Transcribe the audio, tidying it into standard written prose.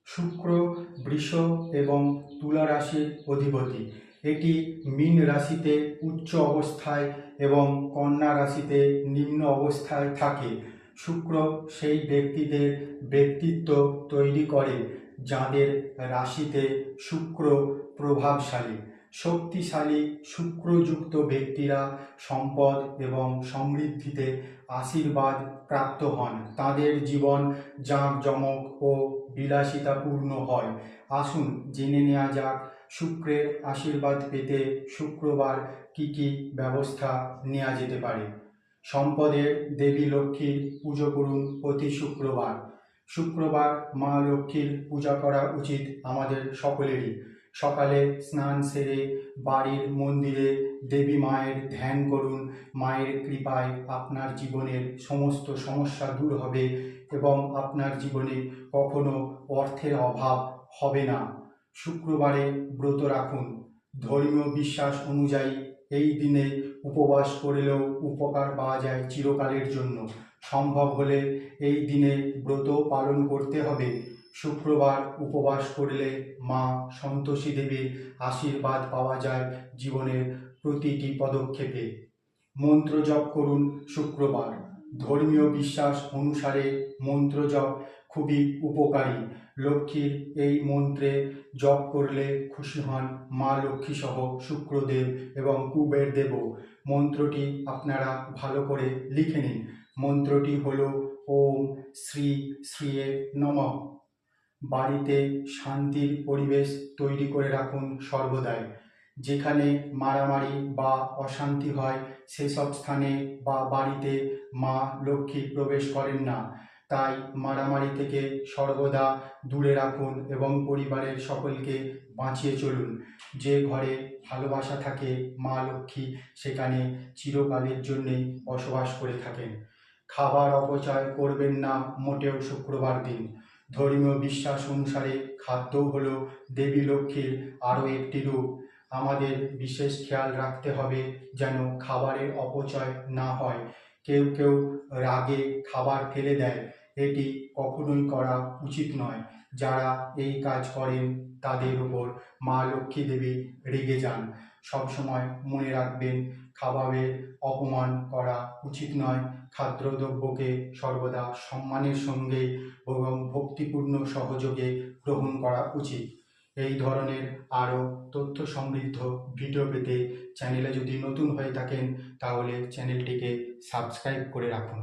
শুক্র বৃষ এবং তুলা রাশির অধিপতি। এটি মীন রাশিতে উচ্চ অবস্থায় এবং কন্যা রাশিতে নিম্ন অবস্থায় থাকে। শুক্র সেই ব্যক্তিদের ব্যক্তিত্ব তৈরি করে যাদের রাশিতে শুক্র প্রভাবশালী। শক্তিশালী শুক্রযুক্ত ব্যক্তিরা সম্পদ এবং সমৃদ্ধিতে আশীর্বাদ প্রাপ্ত হন। তাদের জীবন জাঁকজমক ও বিলাসিতাপূর্ণ হয়। আসুন জেনে নেওয়া যাক শুক্রের আশীর্বাদ পেতে শুক্রবার কি কি ব্যবস্থা নেওয়া যেতে পারে। সম্পদের দেবী লক্ষ্মীর পুজো করুন প্রতি শুক্রবার। শুক্রবার মা লক্ষ্মীর পূজা করা উচিত আমাদের সকলেরই। সকালে স্নান সেরে বাড়ির মন্দিরে দেবী মায়ের ধ্যান করুন। মায়ের কৃপায় আপনার জীবনের সমস্ত সমস্যা দূর হবে এবং আপনার জীবনে কখনো অর্থের অভাব হবে না। শুক্রবারে ব্রত রাখুন। ধর্মীয় বিশ্বাস অনুযায়ী এই দিনে উপবাস করলেও উপকার পাওয়া যায় চিরকালের জন্য। সম্ভব হলে এই দিনে ব্রত পালন করতে হবে। শুক্রবার উপবাস করলে মা সন্তোষী দেবীর আশীর্বাদ পাওয়া যায় জীবনের প্রতিটি পদক্ষেপে। মন্ত্র জপ করুন শুক্রবার। ধর্মীয় বিশ্বাস অনুসারে মন্ত্র জপ খুবই উপকারী। লক্ষ্মীর এই মন্ত্রে জপ করলে খুশি হন মা লক্ষ্মী সহ শুক্রদেব এবং কুবের দেবও। মন্ত্রটি আপনারা ভালো করে লিখে নিন। মন্ত্রটি হল ওম শ্রী শ্রীয়ে নমঃ। বাড়িতে শান্তির পরিবেশ তৈরি করে রাখুন সর্বদাই। যেখানে মারামারি বা অশান্তি হয় সেসব স্থানে বা বাড়িতে মা লক্ষ্মী প্রবেশ করেন না। তাই মারামারি থেকে সর্বদা দূরে রাখুন এবং পরিবারের সকলকে বাঁচিয়ে চলুন। যে ঘরে ভালোবাসা থাকে মা লক্ষ্মী সেখানে চিরকালের জন্যেই বসবাস করে থাকেন। খাবার অপচয় করবেন না মোটেও শুক্রবার দিন। ধর্মীয় বিশ্বাস অনুসারে খাদ্য হল দেবী লক্ষ্মীর আরও একটি রূপ। আমাদের বিশেষ খেয়াল রাখতে হবে যেন খাবারের অপচয় না হয়। কেউ কেউ রাগে খাবার ফেলে দেয়, এটি কখনোই করা উচিত নয়। যারা এই কাজ করেন তাদের উপর মা লক্ষ্মী দেবী রেগে যান। সবসময় মনে রাখবেন খাবারের অপমান করা উচিত নয়। খাদ্যদ্রব্যকে সর্বদা সম্মানের সঙ্গে এবং ভক্তিপূর্ণ সহযোগে গ্রহণ করা উচিত। এই ধরনের আরও তথ্য সমৃদ্ধ ভিডিও পেতে চ্যানেলে যদি নতুন হয়ে থাকেন তাহলে চ্যানেলটিকে সাবস্ক্রাইব করে রাখুন।